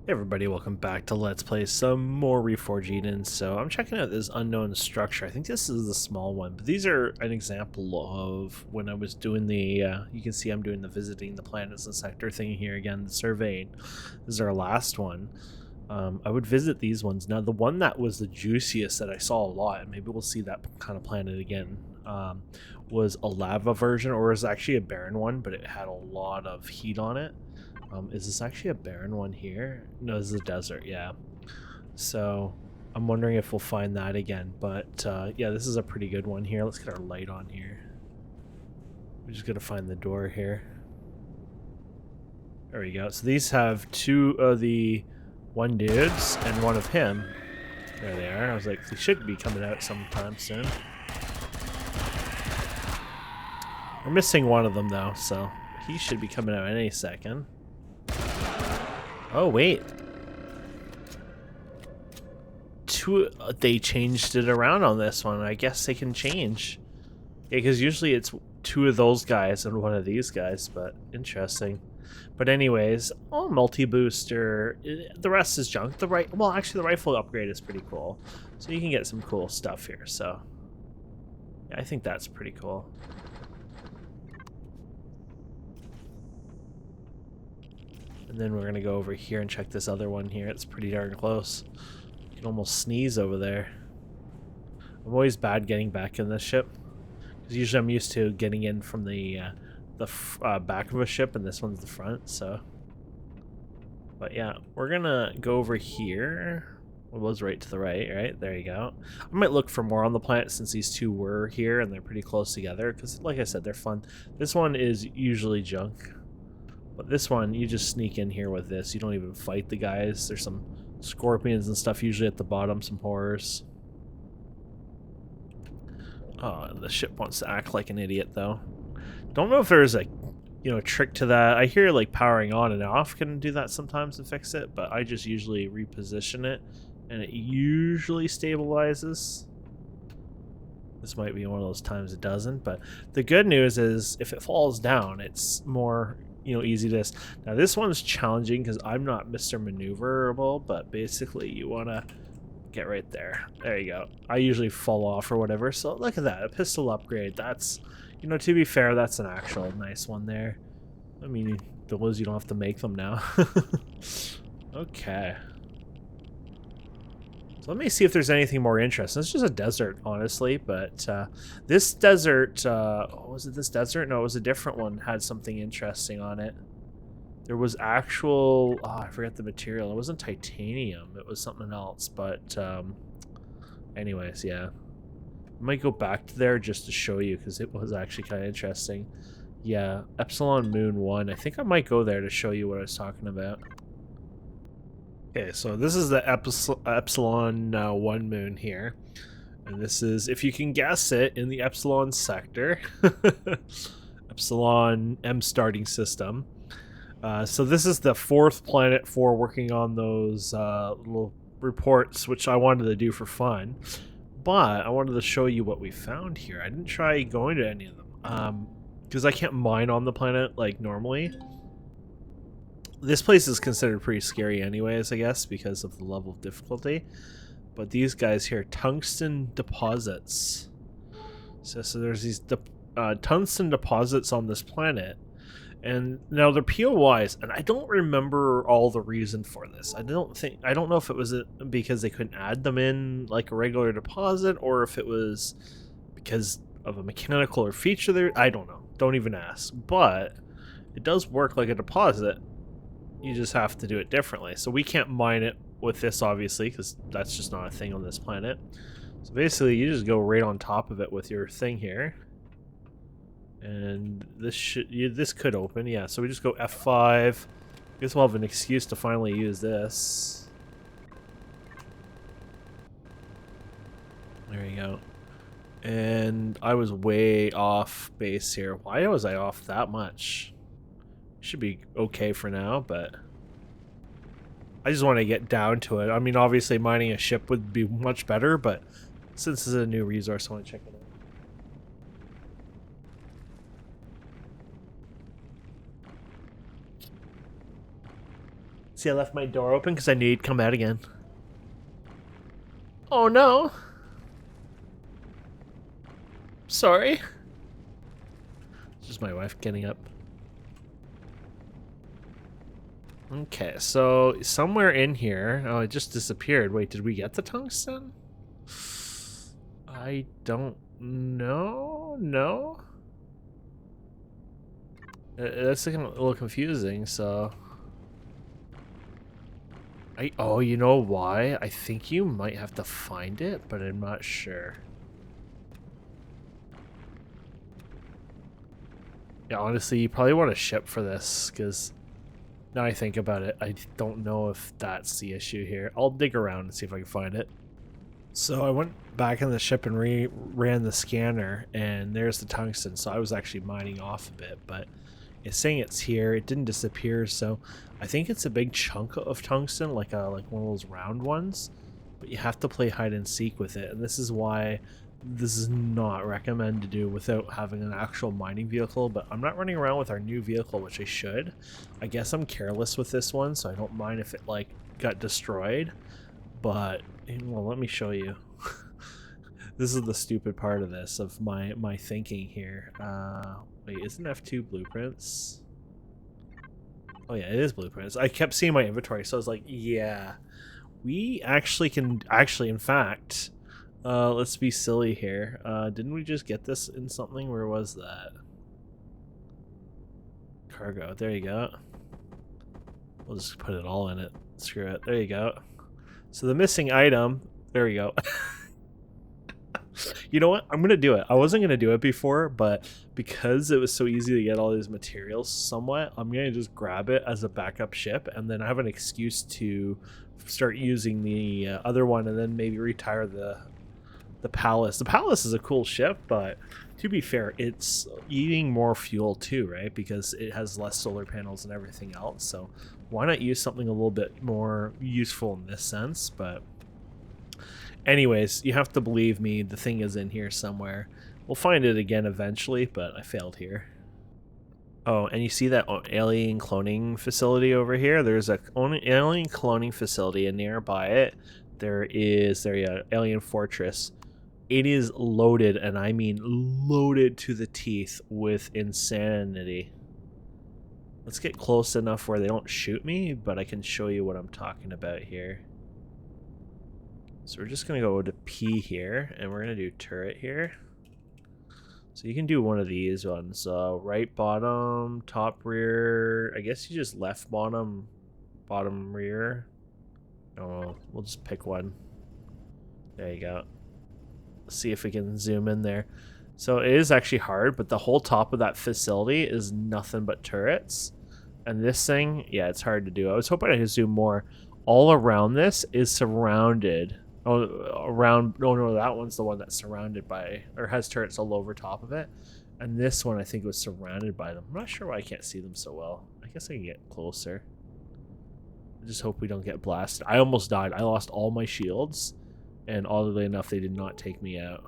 Hey everybody, welcome back to Let's Play some more Reforged Eden. So I'm checking out this unknown structure. I think this is the small one, but these are an example of when I was doing the, you can see I'm doing the visiting the planets and sector thing here again, the surveying. This is our last one. I would visit these ones. Now the one that was the juiciest that I saw a lot, and maybe we'll see that kind of planet again, was a lava version, or it was actually a barren one, but it had a lot of heat on it. Is this actually a barren one here? No, this is a desert, yeah. So I'm wondering if we'll find that again. But yeah, this is a pretty good one here. Let's get our light on here. We're just going to find the door here. There we go. So these have two of the one dudes and one of him. There they are. I was like, they should be coming out sometime soon. We're missing one of them though, so he should be coming out any second. Oh, wait. They changed it around on this one. I guess they can change. Yeah, because usually it's two of those guys and one of these guys, but interesting. But anyways, oh, multi-booster. The rest is junk. Well, actually, the rifle upgrade is pretty cool. So you can get some cool stuff here, so. Yeah, I think that's pretty cool. And then we're going to go over here and check this other one here. It's pretty darn close. You can almost sneeze over there. I'm always bad getting back in this ship. Because usually I'm used to getting in from the back of a ship, and this one's the front, so. But yeah, we're going to go over here. It was right to the right? There you go. I might look for more on the planet since these two were here and they're pretty close together. Because like I said, they're fun. This one is usually junk. But this one, you just sneak in here with this. You don't even fight the guys. There's some scorpions and stuff usually at the bottom, some horrors. Oh, the ship wants to act like an idiot, though. Don't know if there's a, trick to that. I hear, like, powering on and off can do that sometimes to fix it, but I just usually reposition it, and it usually stabilizes. This might be one of those times it doesn't, but the good news is if it falls down, it's more easy to. Now this one's challenging because I'm not Mr. Maneuverable, but basically you want to get right there. There you go. I usually fall off or whatever, so look at that, a pistol upgrade. That's, to be fair, that's an actual nice one there. I mean, those you don't have to make them now. Okay. So let me see if there's anything more interesting. It's just a desert, honestly, but this desert, was it this desert? No, it was a different one, had something interesting on it. There was actual, I forget the material. It wasn't titanium, it was something else, but anyways, yeah. I might go back to there just to show you, because it was actually kind of interesting. Yeah, Epsilon Moon 1. I think I might go there to show you what I was talking about. Okay, so this is the Epsilon 1 moon here. And this is, if you can guess it, in the Epsilon sector. Epsilon M starting system. So this is the fourth planet for working on those little reports, which I wanted to do for fun. But I wanted to show you what we found here. I didn't try going to any of them. Because I can't mine on the planet like normally. This place is considered pretty scary anyways, I guess, because of the level of difficulty. But these guys here, tungsten deposits. So there's these tungsten deposits on this planet. And now they're POIs, and I don't remember all the reason for this. I don't know if it was because they couldn't add them in like a regular deposit, or if it was because of a mechanical or feature there. I don't know. Don't even ask. But it does work like a deposit. You just have to do it differently. So we can't mine it with this, obviously, because that's just not a thing on this planet. So basically, you just go right on top of it with your thing here. And this could open, yeah. So we just go F5. I guess we'll have an excuse to finally use this. There you go. And I was way off base here. Why was I off that much? Should be okay for now, but I just want to get down to it. I mean, obviously mining a ship would be much better, but since this is a new resource, I want to check it out. See, I left my door open because I knew he'd come out again. Oh no! Sorry. It's just my wife getting up. Okay, so somewhere in here... Oh, it just disappeared. Wait, did we get the tungsten? I don't know. No? That's looking a little confusing, so... Oh, you know why? I think you might have to find it, but I'm not sure. Yeah, honestly, you probably want a ship for this, because now I think about it, I don't know if that's the issue here. I'll dig around and see if I can find it. So I went back in the ship and ran the scanner, and there's the tungsten, so I was actually mining off a bit, but it's saying it's here. It didn't disappear, so I think it's a big chunk of tungsten, like one of those round ones, but you have to play hide and seek with it, and this is why this is not recommended to do without having an actual mining vehicle. But I'm not running around with our new vehicle, which I should. I guess I'm careless with this one, so I don't mind if it like got destroyed, but well, let me show you. This is the stupid part of this, of my thinking here. Wait, isn't F2 blueprints? Oh yeah, it is blueprints. I kept seeing my inventory, so I was like, yeah, we actually can, in fact, let's be silly here. Didn't we just get this in something? Where was that? Cargo, there you go. We'll just put it all in it. Screw it, there you go. So the missing item, there we go. You know what? I'm going to do it. I wasn't going to do it before, but because it was so easy to get all these materials somewhat, I'm going to just grab it as a backup ship, and then I have an excuse to start using the other one, and then maybe retire the Palace. The Palace is a cool ship, but to be fair, it's eating more fuel too, right? Because it has less solar panels and everything else. So why not use something a little bit more useful in this sense? But anyways, you have to believe me, the thing is in here somewhere. We'll find it again eventually, but I failed here. Oh, and you see that alien cloning facility over here? There's a alien cloning facility, and nearby it, there's alien fortress. It is loaded, and I mean loaded to the teeth with insanity. Let's get close enough where they don't shoot me, but I can show you what I'm talking about here. So we're just going to go to P here, and we're going to do turret here. So you can do one of these ones. Right bottom, top rear. I guess you just left bottom, bottom rear. Oh, we'll just pick one. There you go. Let's see if we can zoom in there. So it is actually hard, but the whole top of that facility is nothing but turrets. And this thing, yeah, it's hard to do. I was hoping I could zoom more. All around this is surrounded. Oh, around. No, that one's the one that's surrounded by, or has turrets all over top of it. And this one, I think, was surrounded by them. I'm not sure why I can't see them so well. I guess I can get closer. I just hope we don't get blasted. I almost died. I lost all my shields, and oddly enough, they did not take me out.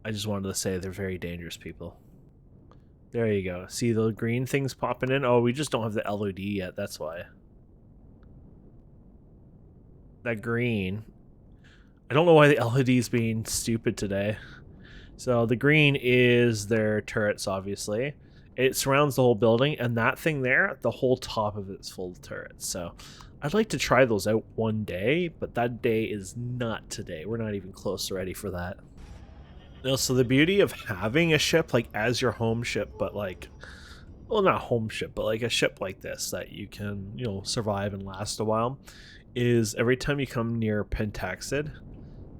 I just wanted to say they're very dangerous people. There you go. See the green things popping in? Oh, we just don't have the LOD yet. That's why. That green. I don't know why the LOD is being stupid today. So the green is their turrets, obviously. It surrounds the whole building, and that thing there, the whole top of it is full of turrets. So I'd like to try those out one day, but that day is not today. We're not even close to ready for that. Now, so the beauty of having a ship like as your home ship, but like, well, not home ship, but like a ship like this that you can, you know, survive and last a while, is every time you come near Pentaxid,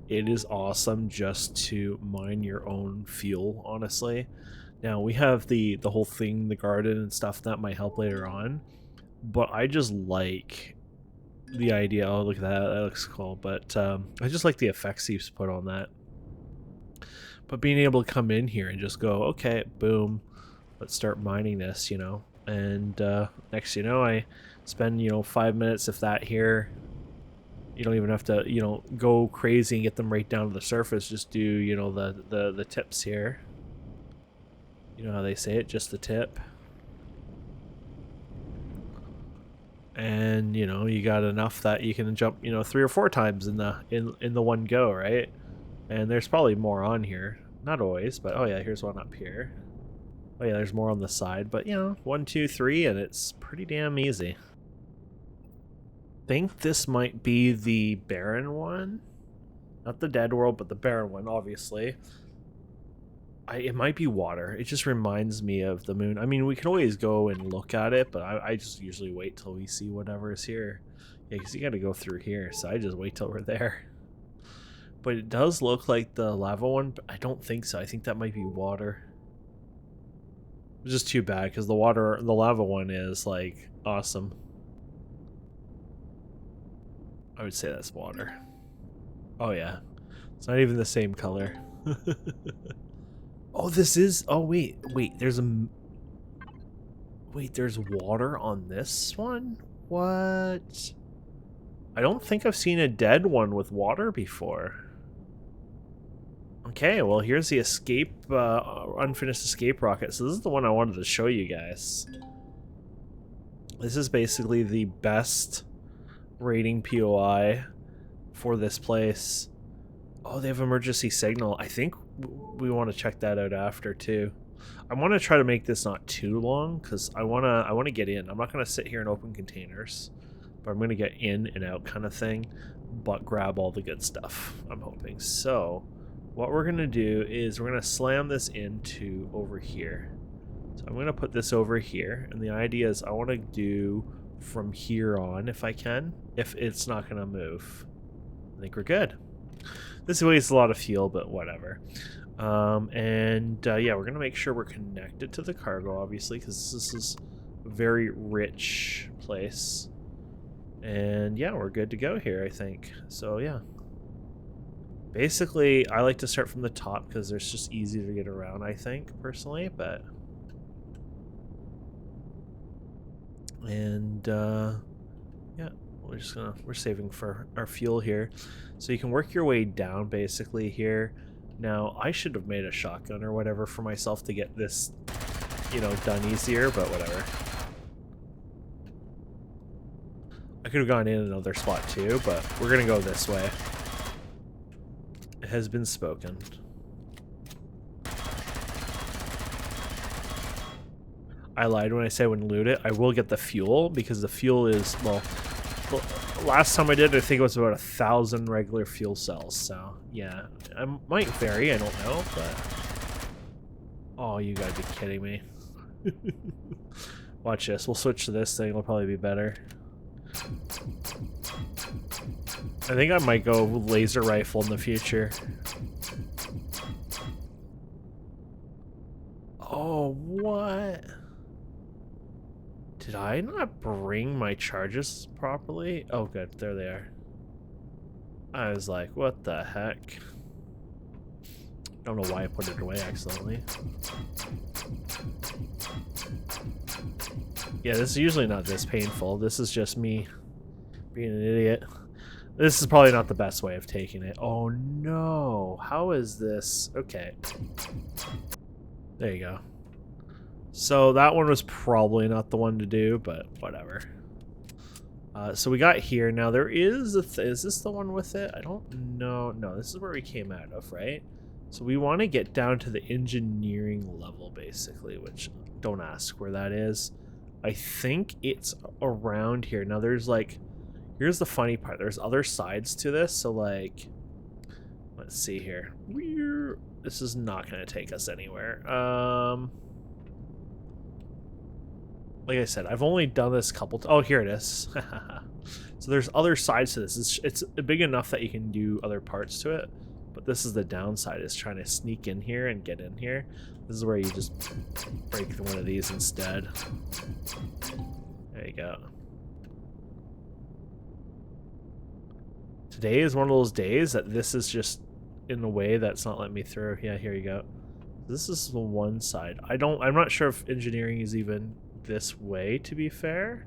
it is awesome just to mine your own fuel, honestly. Now, we have the whole thing, the garden and stuff that might help later on, but I just like the idea. Oh, look at that. That looks cool. But I just like the effects he's put on that. But being able to come in here and just go, okay, boom, let's start mining this, you know. And next, you know, I spend, you know, 5 minutes, if that, here. You don't even have to, you know, go crazy and get them right down to the surface. Just do, you know, the tips here. You know how they say it, just the tip. And you know, you got enough that you can jump, you know, 3 or 4 times in the one go, right? And there's probably more on here. Not always, but oh yeah, here's one up here. Oh yeah, there's more on the side, but you know, 1, 2, 3, and it's pretty damn easy. Think this might be the Barren one. Not the dead world, but the Barren one, obviously. It might be water. It just reminds me of the moon. I mean, we can always go and look at it, but I just usually wait till we see whatever is here. Yeah, because you got to go through here, so I just wait till we're there. But it does look like the lava one, but I don't think so. I think that might be water. It's just too bad, because the lava one is, like, awesome. I would say that's water. Oh, yeah. It's not even the same color. Oh, this is... Oh, wait. There's water on this one? What? I don't think I've seen a dead one with water before. Okay, well, here's the escape, unfinished escape rocket. So this is the one I wanted to show you guys. This is basically the best rating POI for this place. Oh, they have emergency signal. I think we want to check that out after too. I want to try to make this not too long because I want to get in. I'm not going to sit here and open containers, but I'm going to get in and out kind of thing, but grab all the good stuff, I'm hoping. So what we're going to do is we're going to slam this into over here. So I'm going to put this over here, and the idea is I want to do from here on if I can, if it's not going to move. I think we're good. This wastes a lot of fuel, but whatever. Yeah, we're going to make sure we're connected to the cargo, obviously, because this is a very rich place. And yeah, we're good to go here, I think. So yeah. Basically, I like to start from the top because it's just easier to get around, I think, personally, but... And, yeah, we're saving for our fuel here. So you can work your way down, basically, here. Now, I should have made a shotgun or whatever for myself to get this, you know, done easier, but whatever. I could have gone in another spot too, but we're gonna go this way. It has been spoken. I lied when I said when loot it. I will get the fuel because the fuel is, well, last time I did, I think it was about 1,000 regular fuel cells. So yeah, I might vary. I don't know, but oh, you gotta be kidding me! Watch this. We'll switch to this thing. It'll probably be better. I think I might go laser rifle in the future. Oh, what? Did I not bring my charges properly? Oh, good. There they are. I was like, what the heck? Don't know why I put it away accidentally. Yeah, this is usually not this painful. This is just me being an idiot. This is probably not the best way of taking it. Oh no, how is this? Okay. There you go. So that one was probably not the one to do, but whatever. So we got here. Now there is is this the one with it? I don't know. No, this is where we came out of, right? So we want to get down to the engineering level, basically, which don't ask where that is. I think it's around here. Now there's like, here's the funny part. There's other sides to this. So like, let's see here. This is not going to take us anywhere. Like I said, I've only done this a couple oh, here it is. So there's other sides to this. It's big enough that you can do other parts to it. But this is the downside, is trying to sneak in here and get in here. This is where you just break one of these instead. There you go. Today is one of those days that this is just in a way that's not letting me through. Yeah, here you go. This is the one side. I'm not sure if engineering is even this way, to be fair.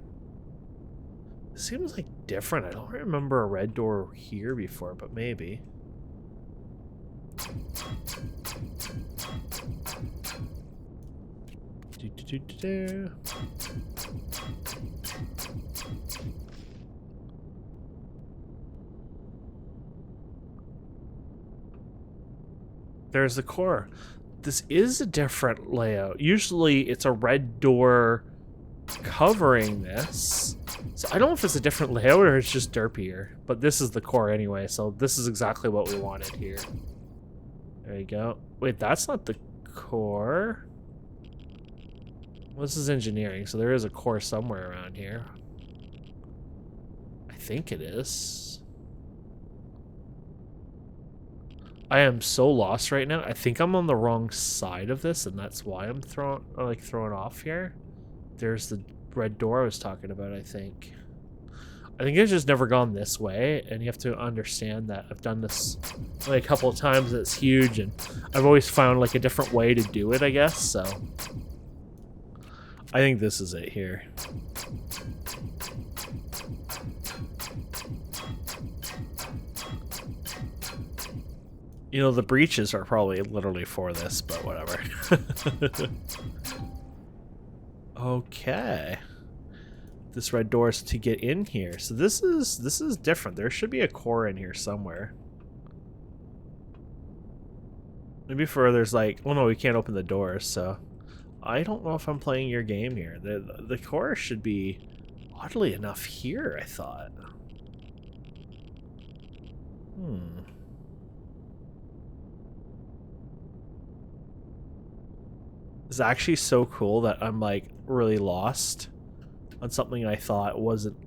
It seems like different. I don't remember a red door here before, but maybe. there's the core. This is a different layout. Usually it's a red door covering this. So I don't know if it's a different layout or it's just derpier, but this is the core anyway, so this is exactly what we wanted here. There you go. Wait, that's not the core. Well, this is engineering, so there is a core somewhere around here. I think it is. I am so lost right now. I think I'm on the wrong side of this, and that's why I'm thrown off here. There's the red door I was talking about, I think. I think it's just never gone this way, and you have to understand that I've done this like a couple of times, and it's huge, and I've always found like a different way to do it, I guess, so. I think this is it here. You know, the breaches are probably literally for this, but whatever. Okay. This red door is to get in here. So this is different. There should be a core in here somewhere. Maybe for there's like, oh no, we can't open the doors, so I don't know if I'm playing your game here. The core should be oddly enough here, I thought. It's actually so cool that I'm like really lost on something I thought wasn't,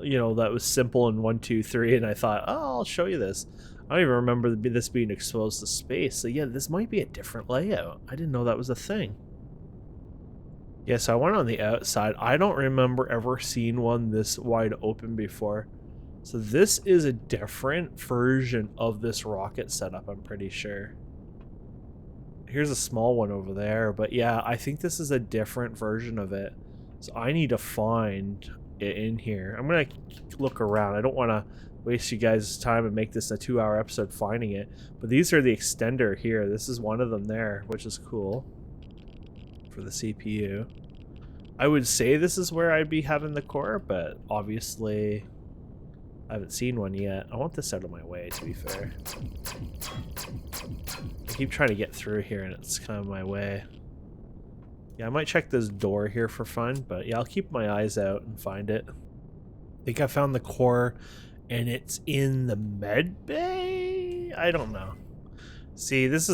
you know, that was simple in 1, 2, 3, and I thought, oh, I'll show you this. I don't even remember this being exposed to space. So yeah, this might be a different layout. I didn't know that was a thing. Yeah, so I went on the outside. I don't remember ever seeing one this wide open before. So this is a different version of this rocket setup, I'm pretty sure. Here's a small one over there, but yeah, I think this is a different version of it. So I need to find it in here. I'm gonna look around. I don't want to waste you guys' time and make this a 2-hour episode finding it. But these are the extender here. This is one of them there, which is cool for the CPU. I would say this is where I'd be having the core, but obviously I haven't seen one yet. I want this out of my way, to be fair. I keep trying to get through here and it's kind of my way. Yeah, I might check this door here for fun, but yeah, I'll keep my eyes out and find it. I think I found the core and it's in the med bay? I don't know. See, this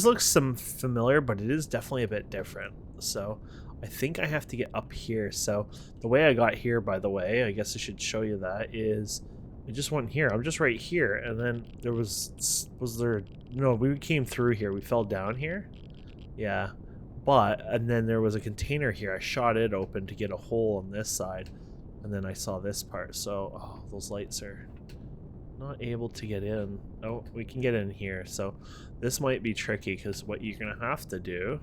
looks familiar, but it is definitely a bit different. So I think I have to get up here. So the way I got here, by the way, I guess I should show you that, is I just went here. I'm just right here, and then there was there, no, we came through here. We fell down here. Yeah. And then there was a container here. I shot it open to get a hole on this side, and then I saw this part. So, oh, those lights are not able to get in. Oh, we can get in here. So this might be tricky, because what you're gonna have to do,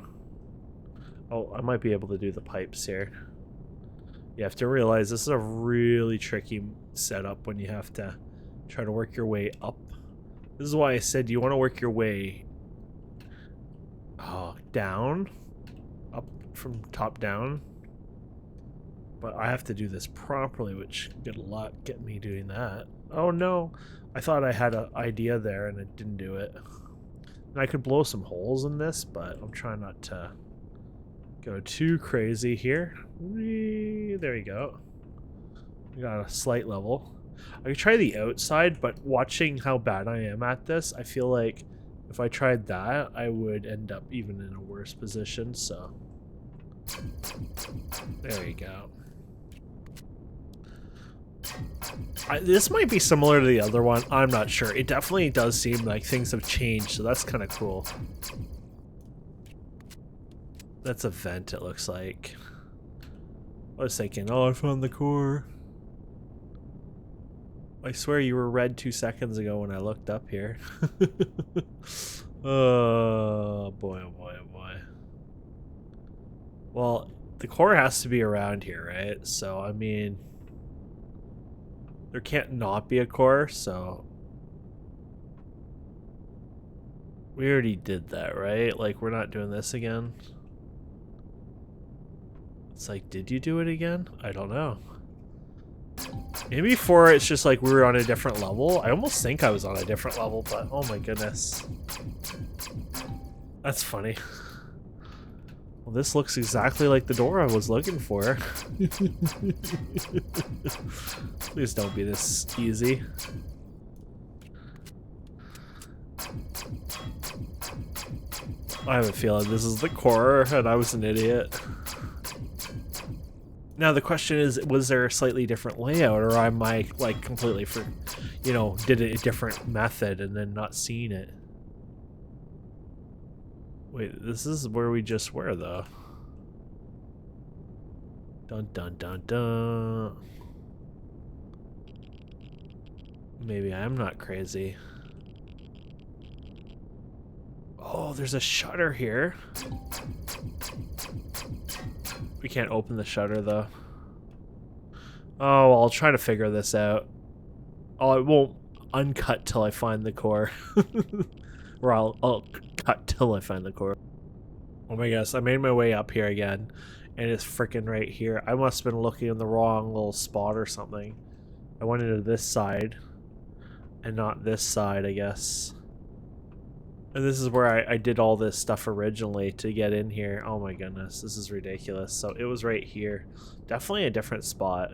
oh, I might be able to do the pipes here. You have to realize this is a really tricky setup when you have to try to work your way up. This is why I said you want to work your way down, up from top down. But I have to do this properly, which good luck get me doing that. Oh no, I thought I had an idea there and I didn't do it. And I could blow some holes in this, but I'm trying not to go too crazy here. There you go. We got a slight level. I could try the outside, but watching how bad I am at this, I feel like if I tried that, I would end up even in a worse position, so. There you go. This might be similar to the other one. I'm not sure. It definitely does seem like things have changed, so that's kind of cool. That's a vent, it looks like. I was thinking, oh, I found the core. I swear you were red 2 seconds ago when I looked up here. Oh boy, oh boy, oh boy. Well, the core has to be around here, right? So, I mean, there can't not be a core, so we already did that, right? Like, we're not doing this again. It's like, did you do it again? I don't know. Maybe before it's just like we were on a different level. I almost think I was on a different level, but oh my goodness. That's funny. Well, this looks exactly like the door I was looking for. Please don't be this easy. I have a feeling this is the core and I was an idiot. Now the question is, was there a slightly different layout, or am I like completely did it a different method and then not seeing it? Wait, this is where we just were though. Dun dun dun dun. Maybe I'm not crazy. Oh, there's a shutter here. We can't open the shutter though. Oh, well, I'll try to figure this out. Oh, I won't uncut till I find the core. Or I'll cut till I find the core. Oh my gosh, I made my way up here again. And it's freaking right here. I must have been looking in the wrong little spot or something. I went into this side. And not this side, I guess. And this is where I did all this stuff originally to get in here. Oh my goodness, this is ridiculous. So it was right here. Definitely a different spot.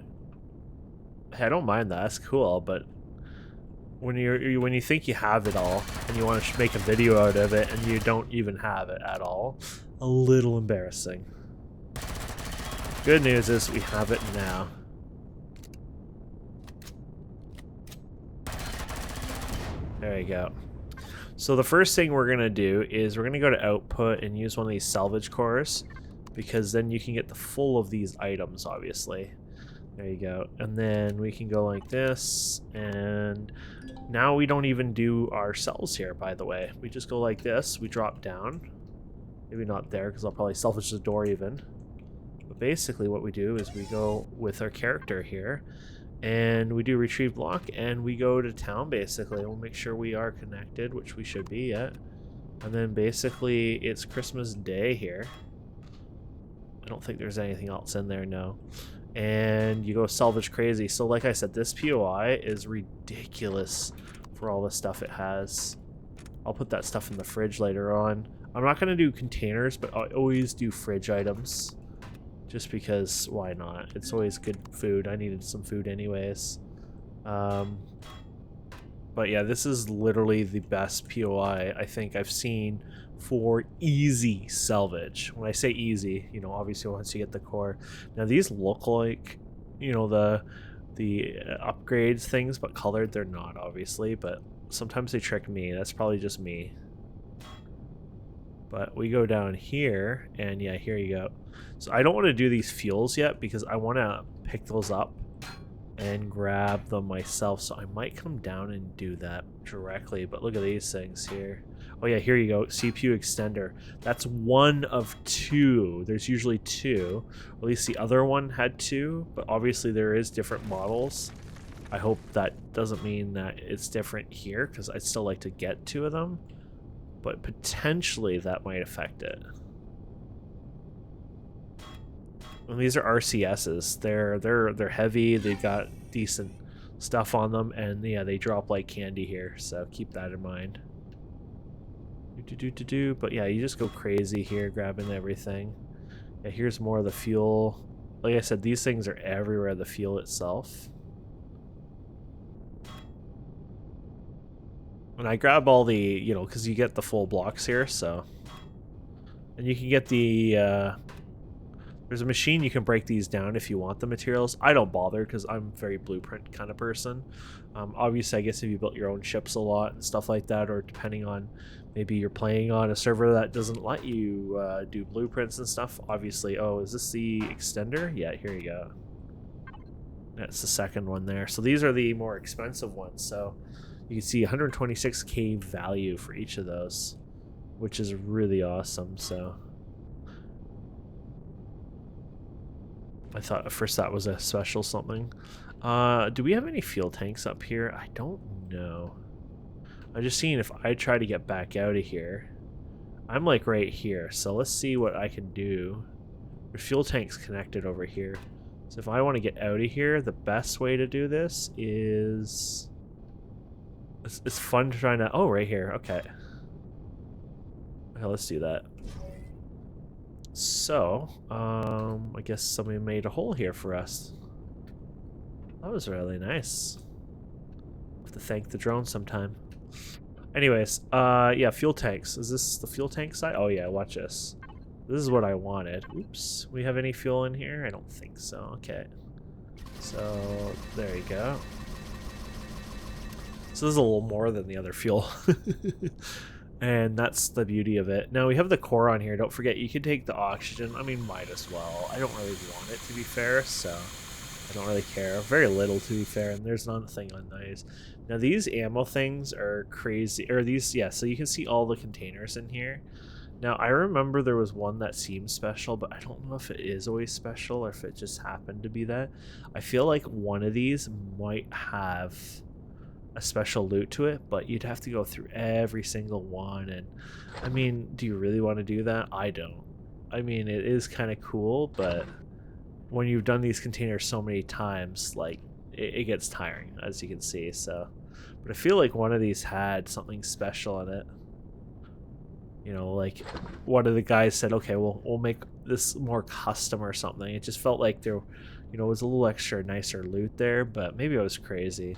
Hey, I don't mind that. That's cool, but when you think you have it all and you want to make a video out of it and you don't even have it at all, a little embarrassing. Good news is we have it now. There you go. So the first thing we're gonna do is we're gonna go to output and use one of these salvage cores, because then you can get the full of these items, obviously. There you go. And then we can go like this, and now we don't even do our cells here, by the way. We just go like this, we drop down. Maybe not there, because I'll probably salvage the door even. But basically what we do is we go with our character here, and we do retrieve block, and we go to town, basically. We'll make sure we are connected, which we should be yet. And then basically it's Christmas Day here. I don't think there's anything else in there, no. And you go salvage crazy. So like I said, this POI is ridiculous for all the stuff it has. I'll put that stuff in the fridge later on. I'm not going to do containers, but I always do fridge items. Just because, why not? It's always good food. I needed some food anyways. But yeah, this is literally the best POI I think I've seen for easy salvage. When I say easy, you know, obviously once you get the core. Now these look like, you know, the upgrades things, but colored they're not, obviously. But sometimes they trick me. That's probably just me. But we go down here, and yeah, here you go. So I don't want to do these fuels yet because I want to pick those up and grab them myself. So I might come down and do that directly. But look at these things here. Oh yeah, here you go. CPU extender. That's one of two. There's usually two. At least the other one had two. But obviously there is different models. I hope that doesn't mean that it's different here, because I'd still like to get two of them. But potentially that might affect it. And these are RCSs. They're heavy. They've got decent stuff on them, and yeah, they drop like candy here. So keep that in mind. But yeah, you just go crazy here, grabbing everything. Yeah, here's more of the fuel. Like I said, these things are everywhere. The fuel itself. And I grab all the, you know, because you get the full blocks here, so. And you can get the, there's a machine you can break these down if you want the materials. I don't bother because I'm a very blueprint kind of person. Obviously, I guess if you built your own ships a lot and stuff like that, or depending on maybe you're playing on a server that doesn't let you do blueprints and stuff, obviously. Oh, is this the extender? Yeah, here you go. That's the second one there. So these are the more expensive ones, so. You can see 126k value for each of those, which is really awesome. So I thought at first that was a special something. Do we have any fuel tanks up here? I don't know. I'm just seeing if I try to get back out of here. I'm like right here, so let's see what I can do. There's fuel tanks connected over here. So if I want to get out of here, the best way to do this is... It's fun trying to... Oh, right here. Okay. Okay, let's do that. So, I guess somebody made a hole here for us. That was really nice. Have to thank the drone sometime. Anyways, yeah, fuel tanks. Is this the fuel tank side? Oh yeah, watch this. This is what I wanted. Oops. We have any fuel in here? I don't think so. Okay. So, there you go. So this is a little more than the other fuel. And that's the beauty of it. Now we have the core on here. Don't forget, you can take the oxygen. I mean, might as well. I don't really want it, to be fair, so I don't really care. Very little, to be fair, and there's nothing on these. Now these ammo things are crazy. Or these, yeah, so you can see all the containers in here. Now, I remember there was one that seemed special, but I don't know if it is always special or if it just happened to be that. I feel like one of these might have a special loot to it, but you'd have to go through every single one. And, I mean, do you really want to do that? I don't. I mean, it is kind of cool, but when you've done these containers so many times, like, it gets tiring, as you can see. So, but I feel like one of these had something special in it. You know, like one of the guys said, okay, we'll make this more custom or something. It just felt like there, you know, was a little extra nicer loot there, but maybe I was crazy.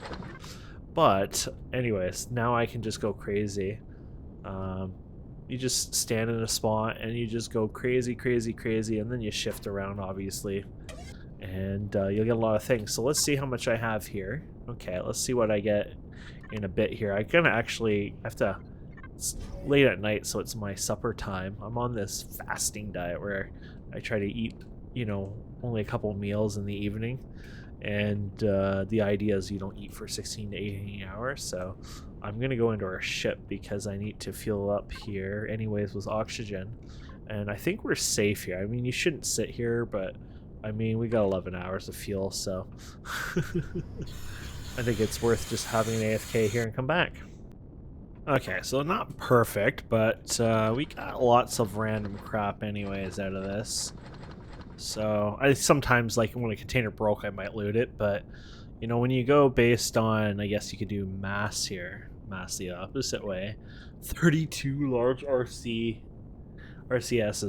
But anyways, now I can just go crazy. You just stand in a spot and you just go crazy, crazy, crazy, and then you shift around, obviously. And you'll get a lot of things. So let's see how much I have here. Okay, let's see what I get in a bit here. I'm gonna actually have to... It's late at night, so it's my supper time. I'm on this fasting diet where I try to eat, you know, only a couple meals in the evening. And the idea is you don't eat for 16 to 18 hours. So I'm going to go into our ship because I need to fuel up here anyways with oxygen. And I think we're safe here. I mean, you shouldn't sit here, but I mean, we got 11 hours of fuel, so I think it's worth just having an AFK here and come back. Okay, so not perfect, but we got lots of random crap anyways out of this. So I sometimes, like when a container broke, I might loot it, but you know, when you go based on, I guess you could do mass here, mass the opposite way. 32 large RCSs,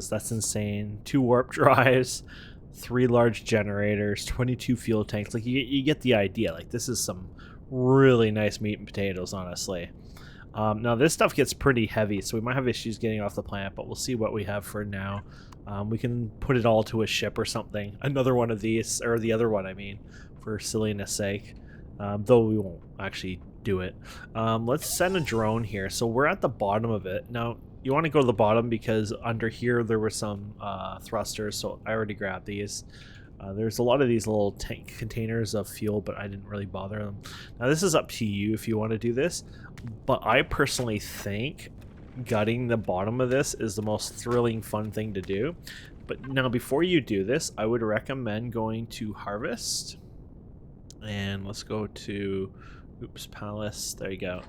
that's insane. 2 warp drives, 3 large generators, 22 fuel tanks. Like you get the idea. Like this is some really nice meat and potatoes, honestly. Now this stuff gets pretty heavy, so we might have issues getting off the planet, but we'll see what we have for now. We can put it all to a ship or something. Another one of these, or the other one, I mean, for silliness sake. Though we won't actually do it. Let's send a drone here. So we're at the bottom of it. Now, you want to go to the bottom because under here there were some thrusters, so I already grabbed these. There's a lot of these little tank containers of fuel, but I didn't really bother them. Now this is up to you if you want to do this, but I personally think gutting the bottom of this is the most thrilling, fun thing to do. But now before you do this, I would recommend going to Harvest. And let's go to, oops, Palace, there you go.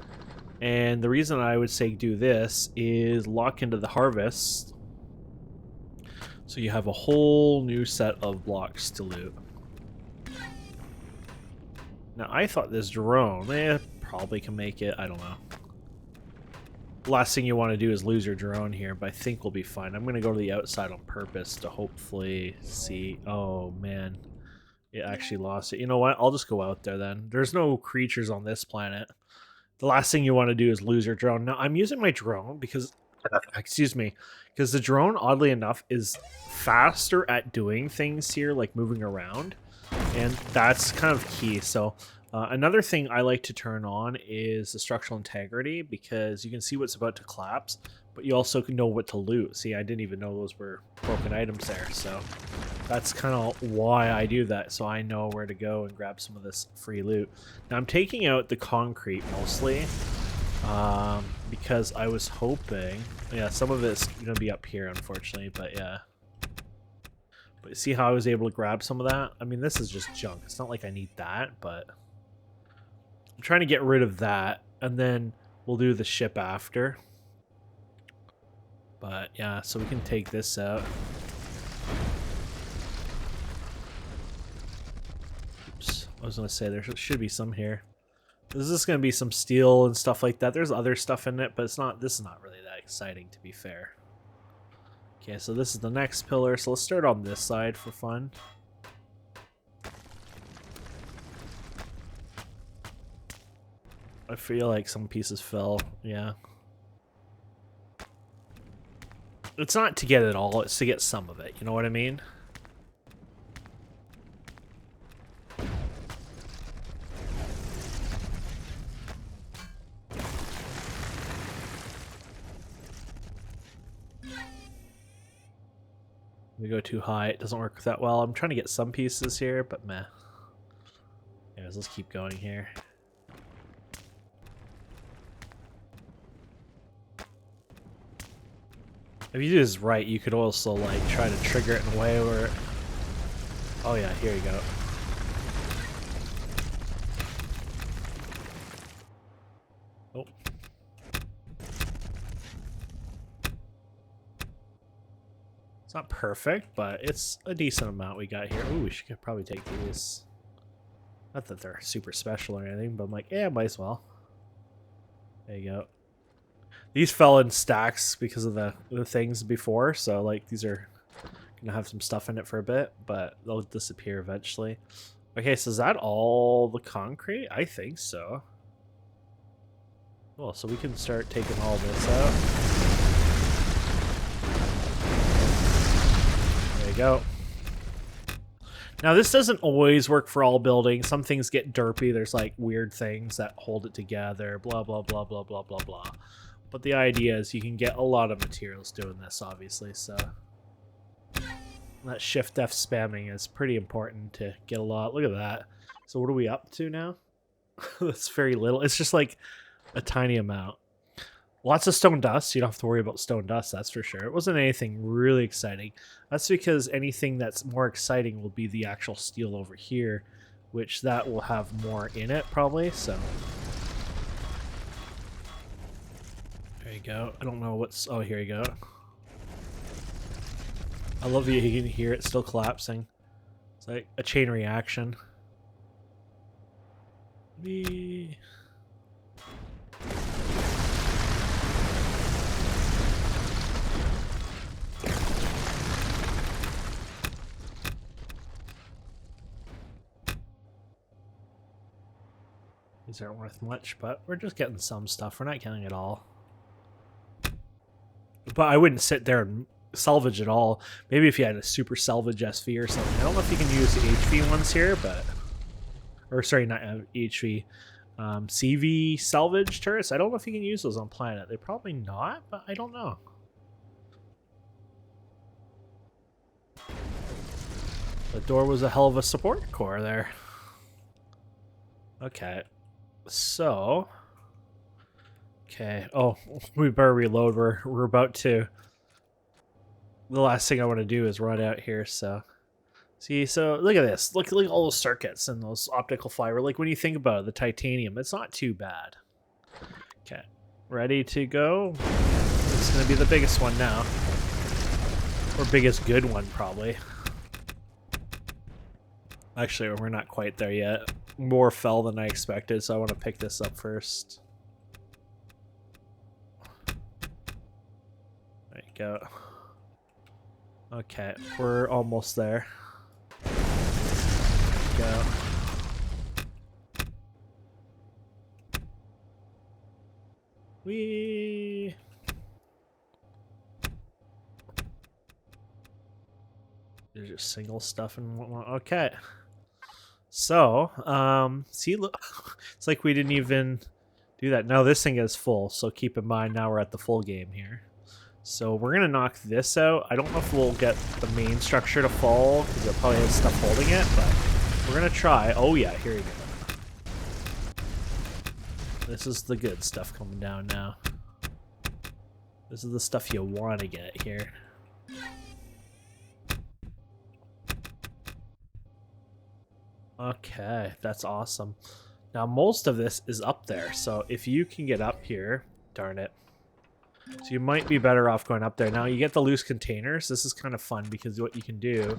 And the reason I would say do this is lock into the Harvest. So you have a whole new set of blocks to loot. Now I thought this drone, probably can make it, I don't know. Last thing you want to do is lose your drone here, but I think we'll be fine. I'm going to go to the outside on purpose to hopefully see, oh man, it actually lost it. You know what, I'll just go out there then. There's no creatures on this planet. The last thing you want to do is lose your drone. Now I'm using my drone because, excuse me, because the drone, oddly enough, is faster at doing things here, like moving around, and that's kind of key. So another thing I like to turn on is the structural integrity, because you can see what's about to collapse, but you also can know what to loot. See, I didn't even know those were broken items there, so that's kind of why I do that, so I know where to go and grab some of this free loot. Now I'm taking out the concrete mostly, because I was hoping, yeah, some of it's going to be up here, unfortunately, but yeah. But see how I was able to grab some of that? I mean, this is just junk. It's not like I need that, but I'm trying to get rid of that, and then we'll do the ship after. But yeah, so we can take this out. Oops, I was going to say there should be some here. This is going to be some steel and stuff like that. There's other stuff in it, but it's not. This is not really that exciting, to be fair. Okay, so this is the next pillar. So let's start on this side for fun. I feel like some pieces fell. Yeah. It's not to get it all, it's to get some of it. You know what I mean? We go too high, it doesn't work that well. I'm trying to get some pieces here, but meh. Anyways, let's keep going here. If you do this right, you could also like try to trigger it in a way where... Oh yeah, here you go. Oh. It's not perfect, but it's a decent amount we got here. Ooh, we should probably take these. Not that they're super special or anything, but I'm like, yeah, might as well. There you go. These fell in stacks because of the things before, so like these are gonna have some stuff in it for a bit, but they'll disappear eventually. Okay, so is that all the concrete? I think so. Cool, so we can start taking all this out. There you go. Now this doesn't always work for all buildings. Some things get derpy. There's like weird things that hold it together, blah, blah, blah, blah, blah, blah, blah. But the idea is you can get a lot of materials doing this, obviously, so... That shift F spamming is pretty important to get a lot. Look at that. So what are we up to now? That's very little. It's just like a tiny amount. Lots of stone dust. You don't have to worry about stone dust, that's for sure. It wasn't anything really exciting. That's because anything that's more exciting will be the actual steel over here, which that will have more in it, probably, so... There you go. I don't know what's... Oh, here you go. I love that you can hear it still collapsing. It's like a chain reaction. Maybe... These aren't worth much, but we're just getting some stuff. We're not getting it all. But I wouldn't sit there and salvage it all. Maybe if you had a super salvage SV or something. I don't know if you can use the HV ones here, but... Or sorry, not HV. CV salvage turrets. I don't know if you can use those on planet. They're probably not, but I don't know. The door was a hell of a support core there. Okay. So... Okay. Oh, we better reload. We're about to... The last thing I want to do is run out here, so... See, so look at this. Look at all those circuits and those optical fiber. Like, when you think about it, the titanium, it's not too bad. Okay. Ready to go? It's going to be the biggest one now. Or biggest good one, probably. Actually, we're not quite there yet. More fell than I expected, so I want to pick this up first. There you go. Okay, we're almost there. Go. Whee! There's just single stuff and whatnot. Okay. So, see, look, it's like we didn't even do that. Now this thing is full, so keep in mind now we're at the full game here. So we're going to knock this out. I don't know if we'll get the main structure to fall, because it probably has stuff holding it, but we're going to try. Oh yeah, here you go. This is the good stuff coming down now. This is the stuff you want to get here. Okay, that's awesome. Now most of this is up there, so if you can get up here, darn it. So you might be better off going up there. Now you get the loose containers. This is kind of fun because what you can do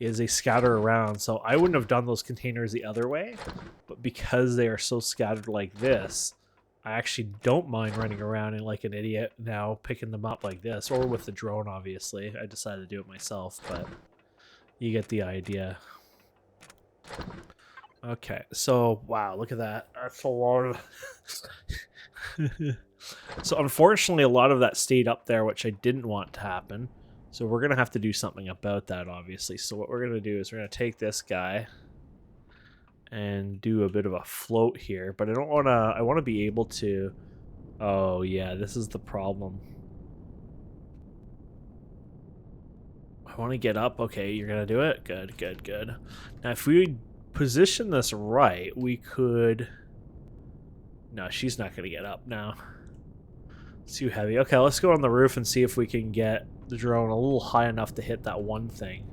is they scatter around. So I wouldn't have done those containers the other way, but because they are so scattered like this, I actually don't mind running around and like an idiot now, picking them up like this, or with the drone, obviously. I decided to do it myself, but you get the idea. Okay, so, wow, look at that. That's a lot of... So, unfortunately, a lot of that stayed up there, which I didn't want to happen. So we're going to have to do something about that, obviously. So what we're going to do is we're going to take this guy and do a bit of a float here. But I don't want to... I want to be able to... Oh, yeah, this is the problem. I want to get up. Okay, you're going to do it? Good, good, good. Now, if we position this right, we could... No, she's not going to get up now. It's too heavy. Okay, let's go on the roof and see if we can get the drone a little high enough to hit that one thing.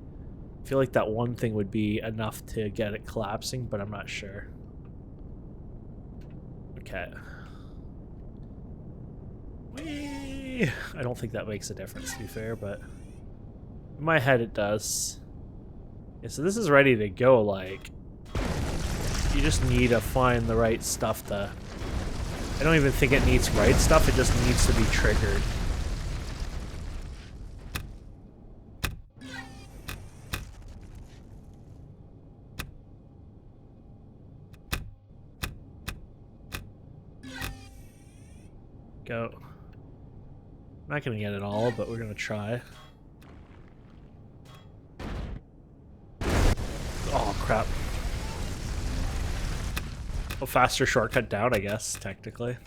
I feel like that one thing would be enough to get it collapsing, but I'm not sure. Okay. Whee! I don't think that makes a difference, to be fair, but in my head it does. Yeah, so this is ready to go, like... You just need to find the right stuff to... I don't even think it needs right stuff, it just needs to be triggered. Go. I'm not gonna get it all, but we're gonna try. Oh, crap. A faster shortcut down, I guess, technically.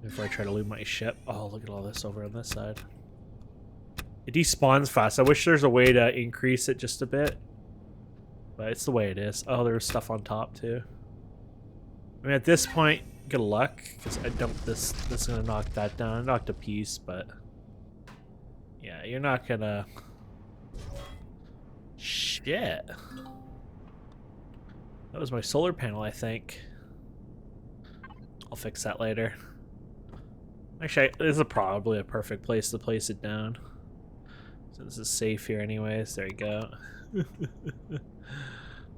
Before I try to loot my ship. Oh, look at all this over on this side. It despawns fast. I wish there's a way to increase it just a bit. But it's the way it is. Oh, there's stuff on top, too. I mean, at this point, good luck, because I dumped this. This is going to knock that down. I knocked a piece, but... Yeah, you're not gonna... Shit. That was my solar panel, I think. I'll fix that later. Actually, this is probably a perfect place to place it down. So this is safe here anyways. There you go.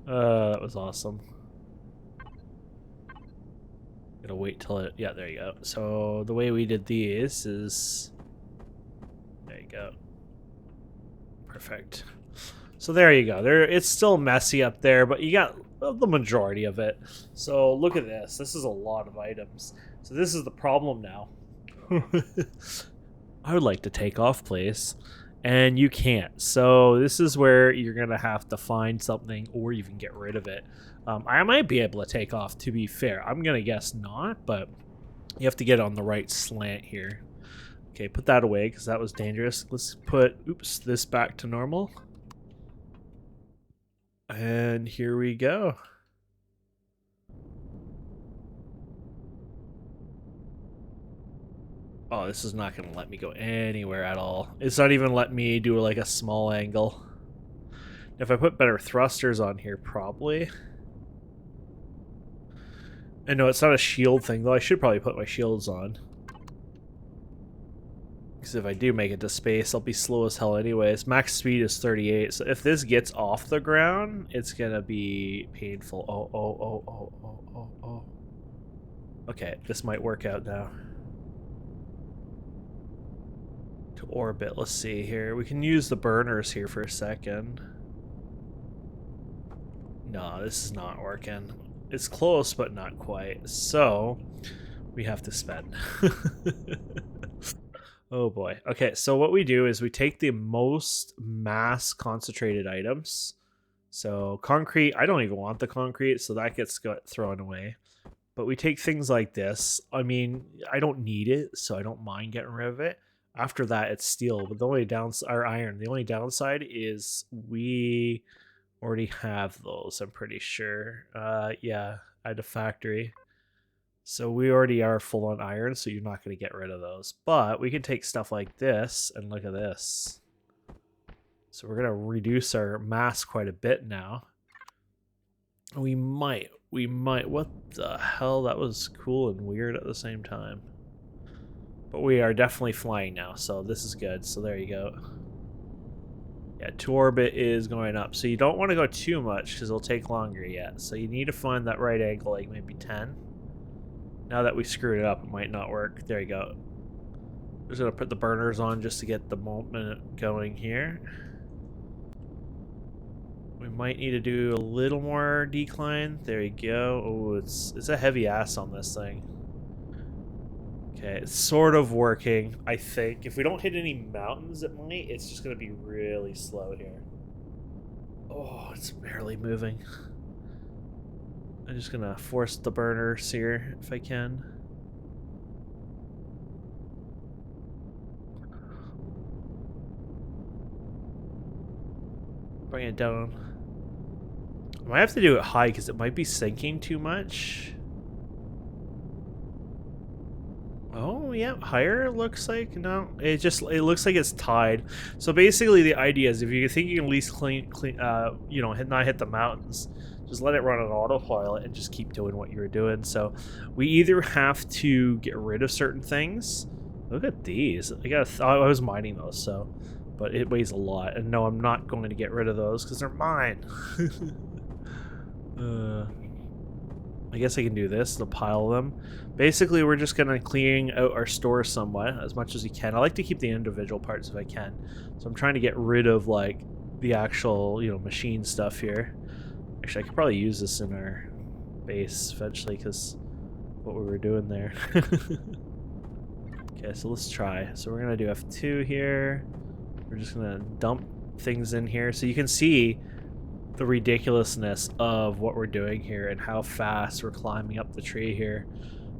That was awesome. Gotta wait till it... Yeah, there you go. So the way we did these is... There you go. Perfect. So there you go. It's still messy up there, but you got the majority of it. So look at this. This is a lot of items. So this is the problem now. I would like to take off place, and you can't. So this is where you're going to have to find something or even get rid of it. I might be able to take off, to be fair. I'm going to guess not, but you have to get on the right slant here. Okay, put that away because that was dangerous. Let's put, oops, this back to normal. And here we go. Oh, this is not going to let me go anywhere at all. It's not even letting me do like a small angle. If I put better thrusters on here, probably. And no, it's not a shield thing, though. I should probably put my shields on. Because if I do make it to space, I'll be slow as hell anyways. Max speed is 38, so if this gets off the ground, it's gonna be painful. Oh. Okay, this might work out now. To orbit, let's see here. We can use the burners here for a second. No, this is not working. It's close, but not quite. So, we have to spend. Oh boy. Okay, so what we do is we take the most mass concentrated items. So concrete, I don't even want the concrete, so that gets thrown away. But we take things like this. I mean, I don't need it, so I don't mind getting rid of it. After that, it's steel. But the only downside, or iron. The only downside is we already have those, I'm pretty sure. Yeah, at a factory. So we already are full on iron, so you're not going to get rid of those. But we can take stuff like this, and look at this. So we're going to reduce our mass quite a bit now. We might. What the hell? That was cool and weird at the same time. But we are definitely flying now, so this is good. So there you go. Yeah, to orbit is going up. So you don't want to go too much because it'll take longer yet. So you need to find that right angle, like maybe 10. Now that we screwed it up, it might not work. There you go. Just gonna put the burners on just to get the moment going here. We might need to do a little more decline. There you go. Oh, it's a heavy ass on this thing. Okay, it's sort of working, I think. If we don't hit any mountains, it might. It's just gonna be really slow here. Oh, it's barely moving. I'm just gonna force the burners here if I can. Bring it down. I might have to do it high because it might be sinking too much. Oh yeah, higher looks like. No, it looks like it's tied. So basically, the idea is if you think you can at least not hit the mountains, just let it run on autopilot and just keep doing what you were doing. So we either have to get rid of certain things. Look at these. I was mining those, so, but it weighs a lot, and no, I'm not going to get rid of those because they're mine. I guess I can do this to pile them. Basically, we're just gonna clean out our store somewhat as much as we can. I like to keep the individual parts if I can. So I'm trying to get rid of like the actual, machine stuff here. Actually, I could probably use this in our base eventually because what we were doing there. Okay, so let's try. So we're gonna do F2 here. We're just gonna dump things in here so you can see the ridiculousness of what we're doing here and how fast we're climbing up the tree here.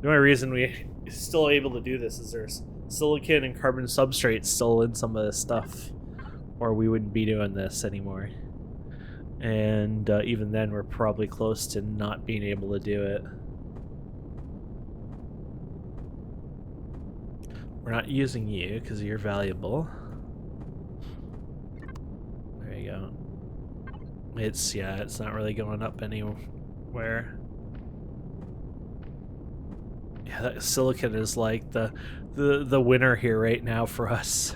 The only reason we're still able to do this is there's silicon and carbon substrates still in some of this stuff, or we wouldn't be doing this anymore. And even then, we're probably close to not being able to do it. We're not using you because you're valuable. There you go. It's not really going up anywhere. Yeah, that silicon is like the winner here right now for us.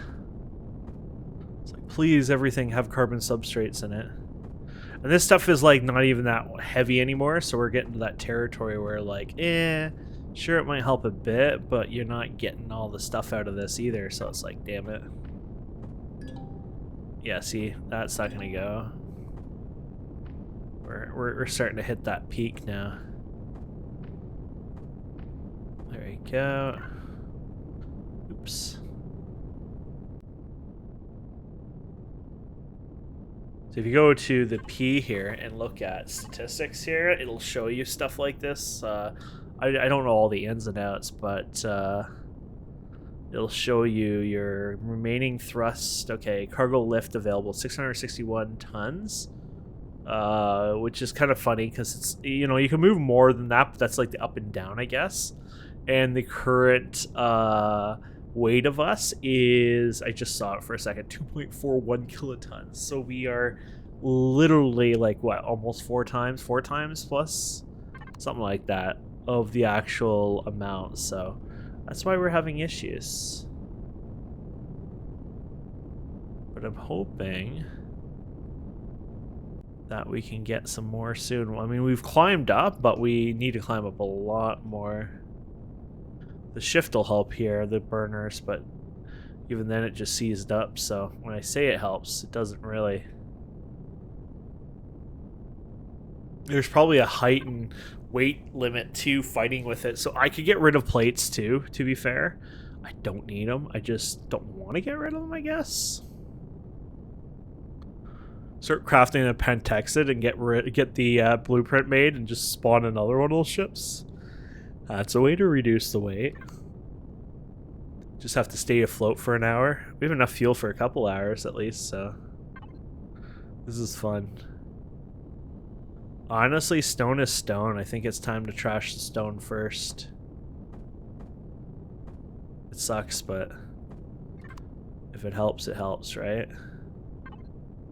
It's like, please, everything have carbon substrates in it. And this stuff is like not even that heavy anymore, so we're getting to that territory where like, sure it might help a bit, but you're not getting all the stuff out of this either, so it's like, damn it. Yeah, see, that's not gonna go. We're starting to hit that peak now. There we go. Oops. So if you go to the P here and look at statistics here, it'll show you stuff like this. I don't know all the ins and outs, but it'll show you your remaining thrust. Okay, cargo lift available 661 tons. Which is kind of funny because it's, you can move more than that, but that's like the up and down, I guess. And the current weight of us is, I just saw it for a second, 2.41 kilotons. So we are literally like, what, almost four times plus? Something like that of the actual amount. So that's why we're having issues. But I'm hoping that we can get some more soon. I mean, we've climbed up, but we need to climb up a lot more. The shift will help here, the burners, but even then it just seized up, so when I say it helps, it doesn't really. There's probably a height and weight limit to fighting with it, so I could get rid of plates too, to be fair. I don't need them, I just don't want to get rid of them, I guess. Start crafting a pentexid and get the blueprint made and just spawn another one of those ships. That's a way to reduce the weight. Just have to stay afloat for an hour. We have enough fuel for a couple hours at least, so this is fun. Honestly, stone is stone. I think it's time to trash the stone first. It sucks, but if it helps, right?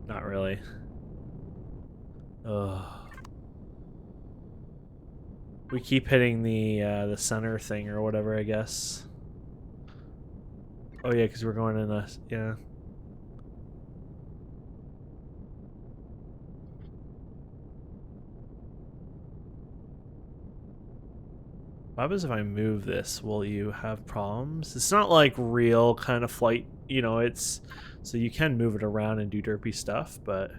Not really. Ugh. We keep hitting the center thing or whatever, I guess. Oh yeah, because we're going in a, yeah. What happens if I move this? Will you have problems? It's not like real kind of flight, you know, it's... So you can move it around and do derpy stuff, but...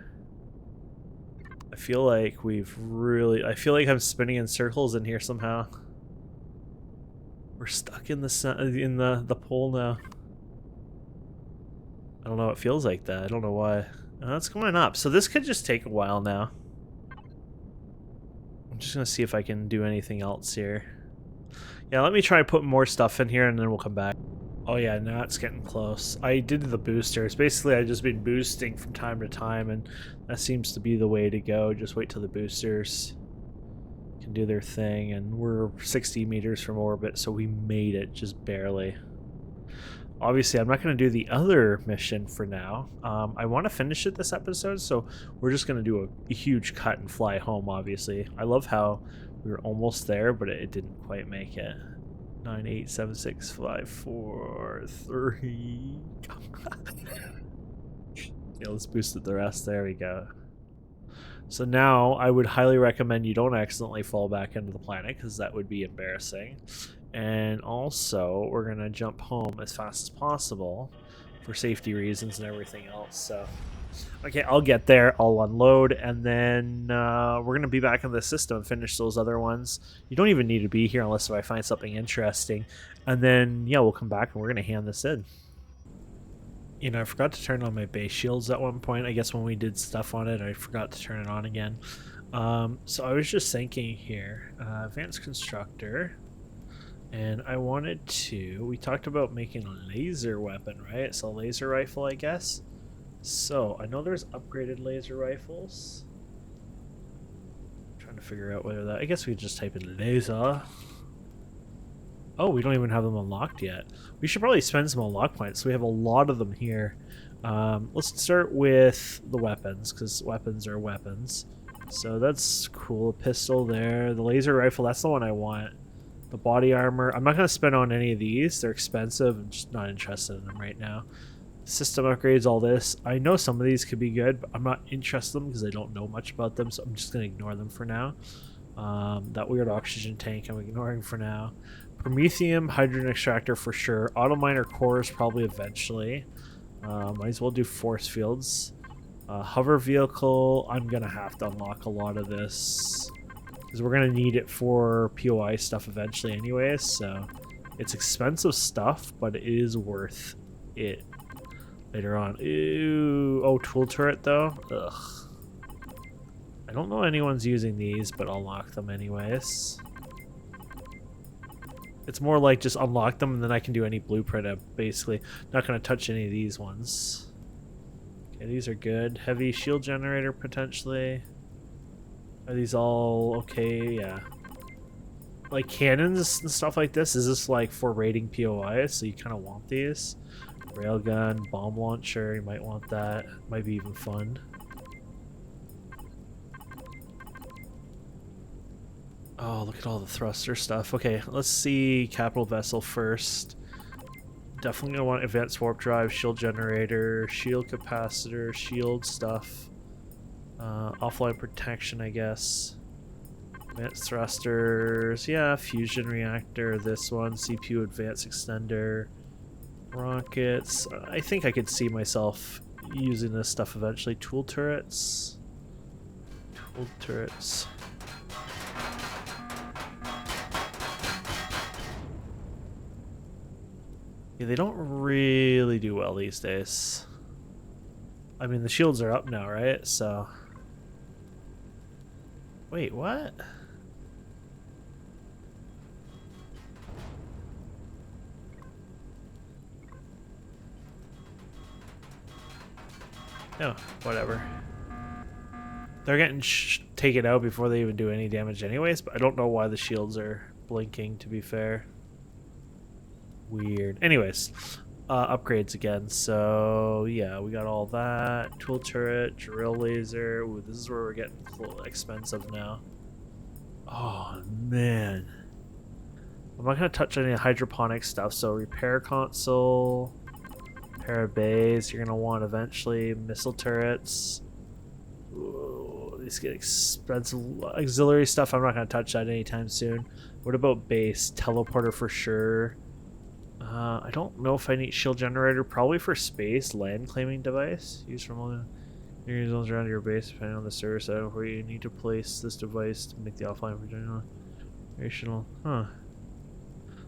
I feel like we've really... I feel like I'm spinning in circles in here somehow. We're stuck in the pole now. I don't know, it feels like that. I don't know why. It's going up. So this could just take a while now. I'm just going to see if I can do anything else here. Yeah, let me try putting more stuff in here and then we'll come back. Oh yeah, now it's getting close. I did the boosters. Basically, I've just been boosting from time to time, and that seems to be the way to go. Just wait till the boosters can do their thing, and we're 60 meters from orbit, so we made it just barely. Obviously, I'm not going to do the other mission for now. I want to finish it this episode, so we're just going to do a huge cut and fly home, obviously. I love how we were almost there, but it didn't quite make it. 9, 8, 7, 6, 5, 4, 3. Yeah, let's boost it the rest. There we go. So now I would highly recommend you don't accidentally fall back into the planet, because that would be embarrassing. And also, we're going to jump home as fast as possible for safety reasons and everything else. So, okay, I'll get there. I'll unload, and then we're going to be back in the system and finish those other ones. You don't even need to be here unless I find something interesting. And then, yeah, we'll come back and we're going to hand this in. You know, I forgot to turn on my base shields at one point. I guess when we did stuff on it, I forgot to turn it on again. So I was just thinking here, advanced constructor. And I wanted to, we talked about making a laser weapon, right? It's a laser rifle, I guess. So, I know there's upgraded laser rifles. I'm trying to figure out whether that, I guess we just type in laser. Oh, we don't even have them unlocked yet. We should probably spend some unlock points. So we have a lot of them here. Let's start with the weapons, because weapons are weapons. So that's cool, a pistol there. The laser rifle, that's the one I want. The body armor, I'm not going to spend on any of these. They're expensive. I'm just not interested in them right now. System upgrades, all this. I know some of these could be good, but I'm not interested in them because I don't know much about them, so I'm just going to ignore them for now. That weird oxygen tank I'm ignoring for now. Promethium, hydrogen extractor for sure. Auto miner cores probably eventually. Might as well do force fields. Hover vehicle, I'm going to have to unlock a lot of this. Because we're going to need it for POI stuff eventually anyways, so it's expensive stuff, but it is worth it later on. Ew. Oh, tool turret though? Ugh. I don't know anyone's using these, but I'll unlock them anyways. It's more like just unlock them and then I can do any blueprint. I'm basically not going to touch any of these ones. Okay, these are good. Heavy shield generator potentially. Are these all okay? Yeah. Like cannons and stuff like this, is this like for raiding POIs? So you kind of want these. Railgun, bomb launcher, you might want that. Might be even fun. Oh, look at all the thruster stuff. Okay, let's see capital vessel first. Definitely gonna want advanced warp drive, shield generator, shield capacitor, shield stuff. Offline protection, I guess. Advanced thrusters, yeah, fusion reactor, this one, CPU advanced extender, rockets. I think I could see myself using this stuff eventually. Tool turrets. Tool turrets. Yeah, they don't really do well these days. I mean, the shields are up now, right? So... Wait, what? No, whatever. They're getting taken out before they even do any damage anyways, but I don't know why the shields are blinking, to be fair. Weird. Anyways, upgrades again. So, yeah, we got all that. Tool turret, drill laser. Ooh, this is where we're getting expensive now. Oh, man. I'm not going to touch any hydroponic stuff. So, repair console, repair bays. You're going to want eventually missile turrets. Ooh, these get expensive auxiliary stuff. I'm not going to touch that anytime soon. What about base? Teleporter for sure. I don't know if I need shield generator. Probably for space. Land claiming device. Used from all the area zones around your base, depending on the server side where you need to place this device to make the offline operational. Huh.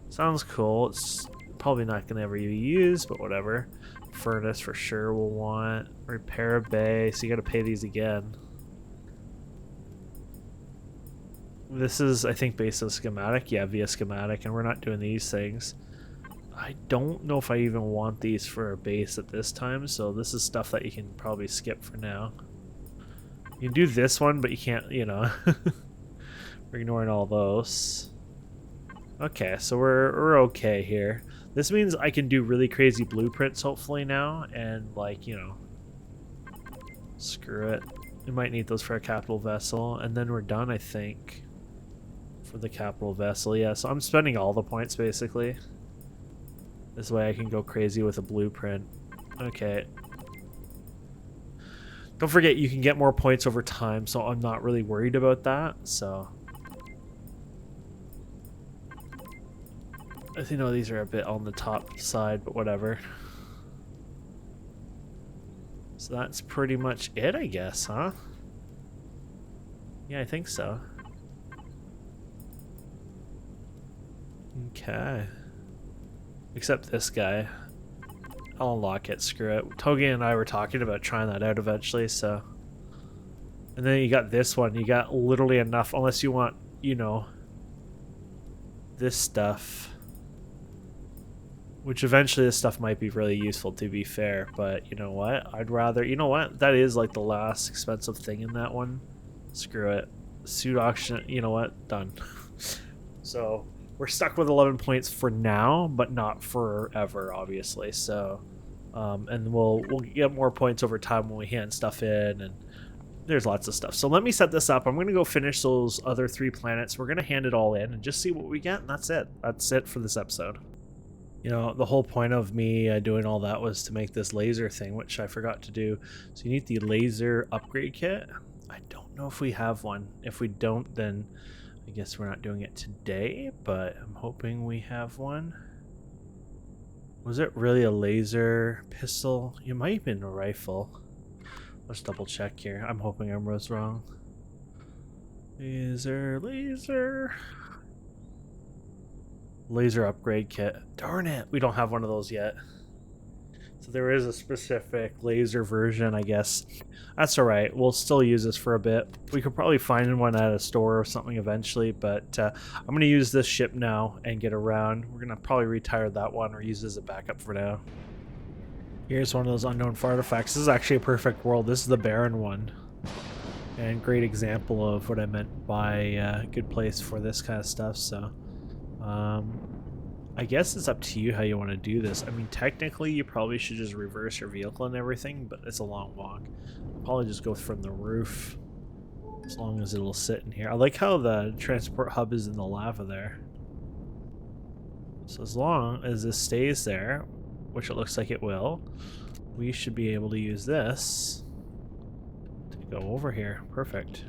Sounds cool. It's probably not going to ever be used, but whatever. Furnace for sure we'll want. Repair a bay, so you got to pay these again. This is, I think, based on schematic. Yeah, via schematic, and we're not doing these things. I don't know if I even want these for a base at this time, so this is stuff that you can probably skip for now. You can do this one, but you can't, you know. We're ignoring all those. Okay, so we're okay here. This means I can do really crazy blueprints hopefully now, and like, you know, screw it. We might need those for a capital vessel, and then we're done, I think, for the capital vessel. Yeah, so I'm spending all the points basically. This way I can go crazy with a blueprint. Okay. Don't forget you can get more points over time, so I'm not really worried about that, so. I think these are a bit on the top side, but whatever. So that's pretty much it, I guess, huh? Yeah, I think so. Okay. Except this guy. I'll unlock it, screw it. Togi and I were talking about trying that out eventually, so. And then you got this one. You got literally enough, unless you want, you know, this stuff. Which eventually this stuff might be really useful, to be fair, but you know what? I'd rather, you know what? That is like the last expensive thing in that one. Screw it. Suit auction, you know what? Done. So we're stuck with 11 points for now, but not forever, obviously. So, and we'll get more points over time when we hand stuff in, and there's lots of stuff. So let me set this up. I'm going to go finish those other 3 planets. We're going to hand it all in and just see what we get, and that's it. That's it for this episode. You know, the whole point of me doing all that was to make this laser thing, which I forgot to do. So you need the laser upgrade kit. I don't know if we have one. If we don't, then I guess we're not doing it today, but I'm hoping we have one. Was it really a laser pistol? It might have been a rifle. Let's double check here. I'm hoping I was wrong. Laser. Laser upgrade kit. Darn it, we don't have one of those yet. So there is a specific laser version, I guess. That's alright, we'll still use this for a bit. We could probably find one at a store or something eventually, but I'm going to use this ship now and get around. We're going to probably retire that one or use it as a backup for now. Here's one of those unknown artifacts. This is actually a perfect world. This is the Barren one. And great example of what I meant by good place for this kind of stuff, so. I guess it's up to you how you want to do this. I mean, technically, you probably should just reverse your vehicle and everything, but it's a long walk. I'll probably just go from the roof, as long as it'll sit in here. I like how the transport hub is in the lava there. So as long as this stays there, which it looks like it will, we should be able to use this to go over here. Perfect.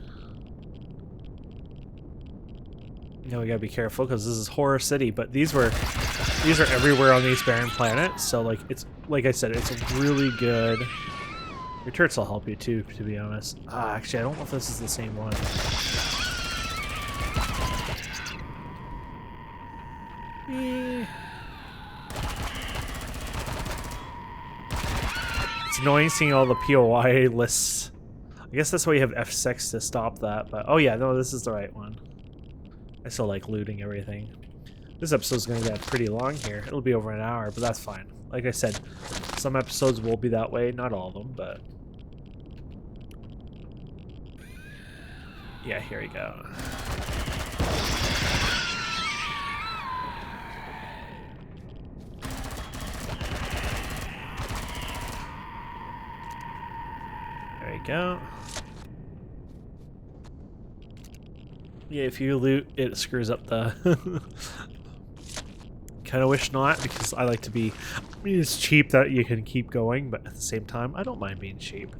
Now we gotta be careful because this is Horror City, but these are everywhere on these barren planets, so like it's like I said, it's a really good. Your turrets will help you too, to be honest. Actually I don't know if this is the same one. It's annoying seeing all the POI lists. I guess that's why you have F6 to stop that, but oh yeah, no, this is the right one. I still like looting everything. This episode's going to get pretty long here. It'll be over an hour, but that's fine. Like I said, some episodes will be that way. Not all of them, but... yeah, here we go. There you go. Yeah, if you loot, it screws up the... kind of wish not, because I like to be... I mean, it's cheap that you can keep going, but at the same time, I don't mind being cheap.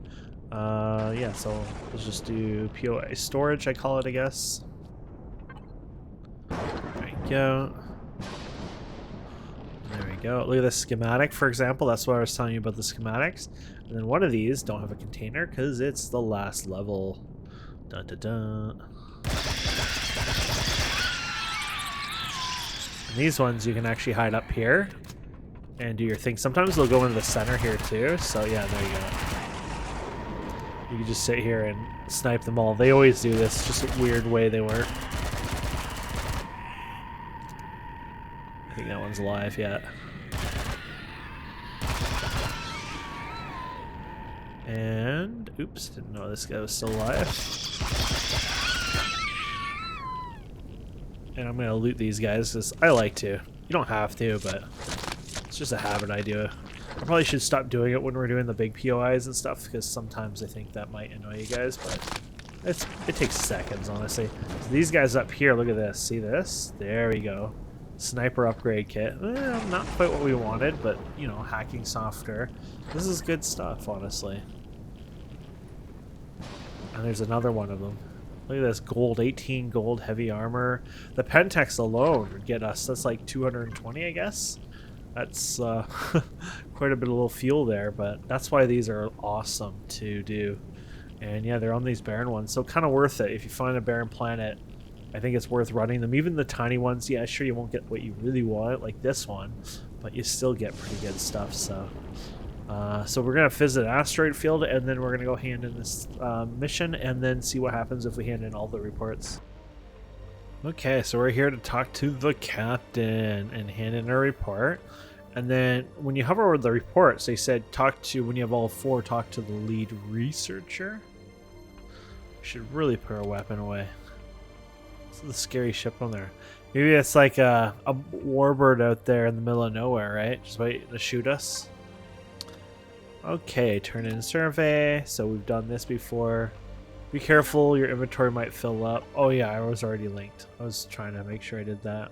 Yeah, so let's just do POI storage, I call it, I guess. There we go. There we go. Look at this schematic, for example. That's what I was telling you about the schematics. And then one of these don't have a container because it's the last level. Dun dun dun. And these ones you can actually hide up here and do your thing. Sometimes they'll go into the center here too. So yeah, there you go. You can just sit here and snipe them all. They always do this. Just a weird way they work. I think that one's alive yet. And oops, didn't know this guy was still alive. And I'm gonna loot these guys because I like to. You don't have to, but it's just a habit I do. I probably should stop doing it when we're doing the big POIs and stuff because sometimes I think that might annoy you guys, but it takes seconds, honestly. So these guys up here, look at this. See this? There we go. Sniper upgrade kit. Not quite what we wanted, but you know, hacking software. This is good stuff, honestly. And there's another one of them. Look at this, gold, 18 gold, heavy armor. The Pentex alone would get us, that's like 220, I guess. That's quite a bit of little fuel there, but that's why these are awesome to do. And yeah, they're on these barren ones, so kind of worth it. If you find a barren planet, I think it's worth running them. Even the tiny ones, yeah, sure you won't get what you really want, like this one, but you still get pretty good stuff, so... so we're going to visit an asteroid field, and then we're going to go hand in this mission, and then see what happens if we hand in all the reports. Okay, so we're here to talk to the captain and hand in a report. And then when you hover over the reports, they said when you have all four, talk to the lead researcher. We should really put our weapon away. What's the scary ship on there? Maybe it's like a warbird out there in the middle of nowhere, right? Just waiting to shoot us. Okay, turn in survey. So we've done this before. Be careful, your inventory might fill up. Oh yeah, I was already linked. I was trying to make sure I did that.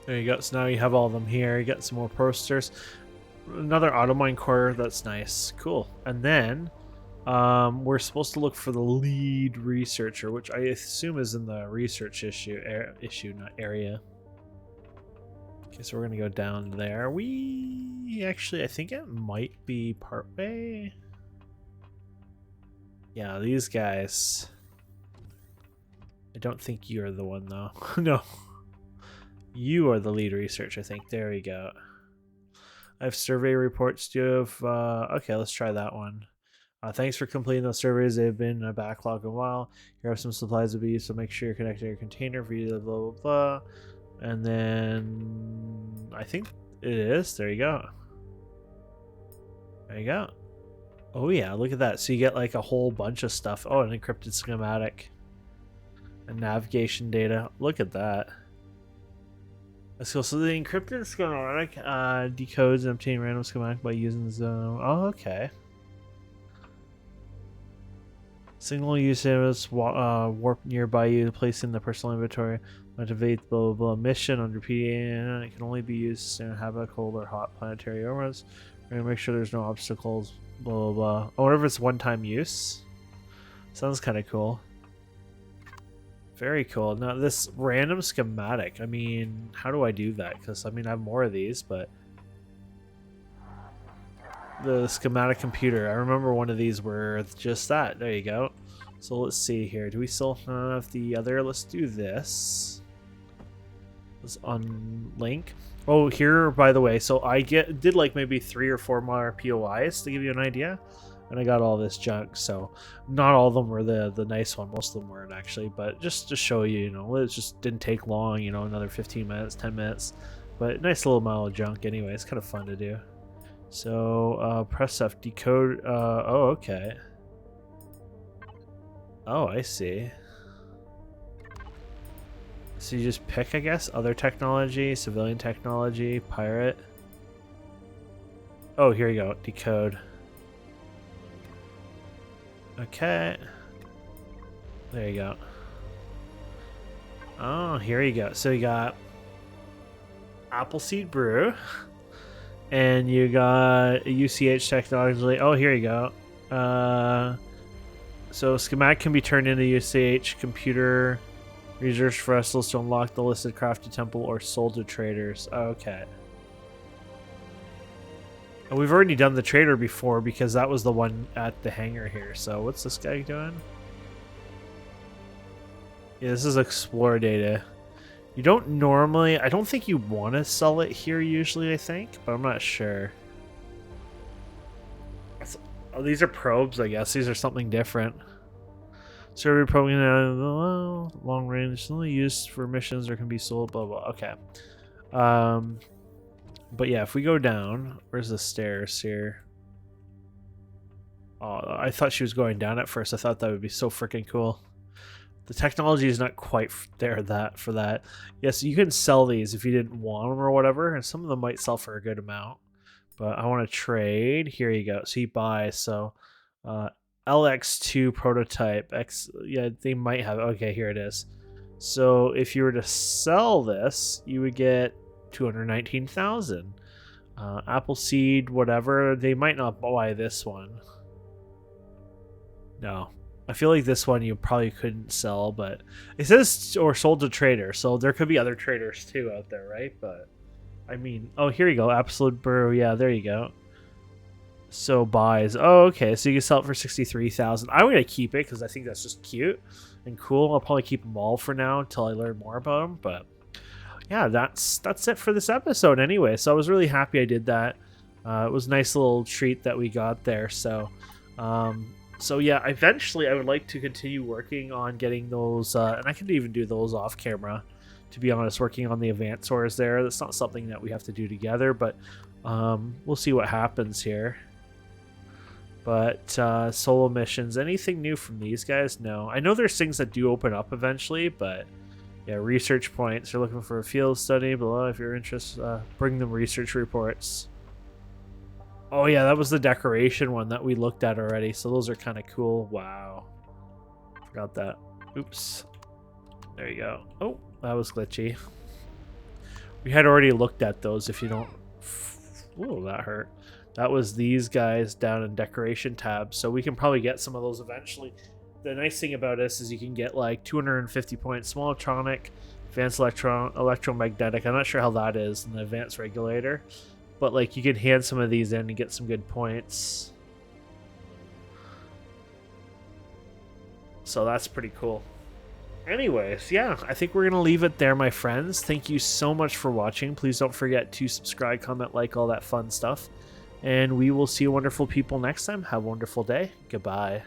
There you go. So now you have all of them here. You got some more posters. Another auto mine core. That's nice. Cool. And then we're supposed to look for the lead researcher, which I assume is in the research not area. Okay, so we're gonna go down there. I think it might be partway. Yeah, these guys. I don't think you're the one though. No. You are the lead research, I think. There we go. I have survey reports. Do you have... okay, let's try that one. Thanks for completing those surveys. They've been a backlog a while. Here are some supplies to be used, so make sure you're connected to your container for you to blah, blah, blah. And then... I think it is. There you go. There you go. Oh yeah, look at that. So you get like a whole bunch of stuff. Oh, an encrypted schematic. And navigation data. Look at that. Let's go. So the encrypted schematic decodes and obtain random schematic by using the zone. Oh, okay. Single use areas warp nearby you, place in the personal inventory. Activate blah blah blah mission on repeating. It can only be used in habitable or hot planetary areas. We're gonna make sure there's no obstacles. Blah blah blah. I wonder if it's one-time use. Sounds kind of cool. Very cool. Now this random schematic, I mean, how do I do that? Because I mean, I have more of these, but the schematic computer, I remember one of these were just that. There you go. So let's see here. Do we still have the other? Let's do this. Let's unlink. Oh, here, by the way, so I did like maybe 3 or 4 more POIs to give you an idea. And I got all this junk, so not all of them were the nice one. Most of them weren't actually, but just to show you, you know, it just didn't take long, you know, another 15 minutes, 10 minutes. But nice little amount of junk anyway. It's kind of fun to do. So press F, decode. Oh, okay. Oh, I see. So you just pick, I guess, other technology, civilian technology, pirate. Oh, here you go, decode. Okay. There you go. Oh, here you go. So you got Appleseed Brew. And you got a UCH technology. Oh, here you go. So schematic can be turned into UCH computer research vessels to unlock the listed crafted temple or sold to traders. Okay. And we've already done the trader before because that was the one at the hangar here. So what's this guy doing? Yeah, this is explore data. You don't normally... I don't think you want to sell it here usually, I think. But I'm not sure. Oh, these are probes, I guess. These are something different. Survey probing long range, only used for missions or can be sold, blah, blah. Okay. But yeah, if we go down... Where's the stairs here? Oh, I thought she was going down at first. I thought that would be so freaking cool. The technology is not quite there for that. Yes, you can sell these if you didn't want them or whatever, and some of them might sell for a good amount. But I want to trade. Here you go. So you buy. So LX2 prototype. Yeah, they might have. Okay, here it is. So if you were to sell this, you would get 219,000. Appleseed, whatever. They might not buy this one. No. I feel like this one you probably couldn't sell, but it says or sold to trader, so there could be other traders too out there, right? But I mean, oh, here you go, Absolute Brew. Yeah, there you go. So buys. Oh, okay. So you can sell it for 63,000. I'm gonna keep it because I think that's just cute and cool. I'll probably keep them all for now until I learn more about them. But yeah, that's it for this episode anyway. So I was really happy I did that. It was a nice little treat that we got there. So. So yeah, eventually I would like to continue working on getting those, and I can even do those off camera, to be honest, working on the advancors there. That's not something that we have to do together, but we'll see what happens here. But solo missions, anything new from these guys? No. I know there's things that do open up eventually, but yeah, research points. You're looking for a field study below. If you're interested, bring them research reports. Oh yeah, that was the decoration one that we looked at already. So those are kind of cool. Wow. Forgot that. Oops. There you go. Oh, that was glitchy. We had already looked at those if you don't... Whoa, that hurt. That was these guys down in decoration tab. So we can probably get some of those eventually. The nice thing about this is you can get like 250 points. Small electronic, advanced electromagnetic. I'm not sure how that is in the advanced regulator. But like you can hand some of these in and get some good points. So that's pretty cool. Anyways, yeah, I think we're going to leave it there, my friends. Thank you so much for watching. Please don't forget to subscribe, comment, like, all that fun stuff. And we will see you wonderful people next time. Have a wonderful day. Goodbye.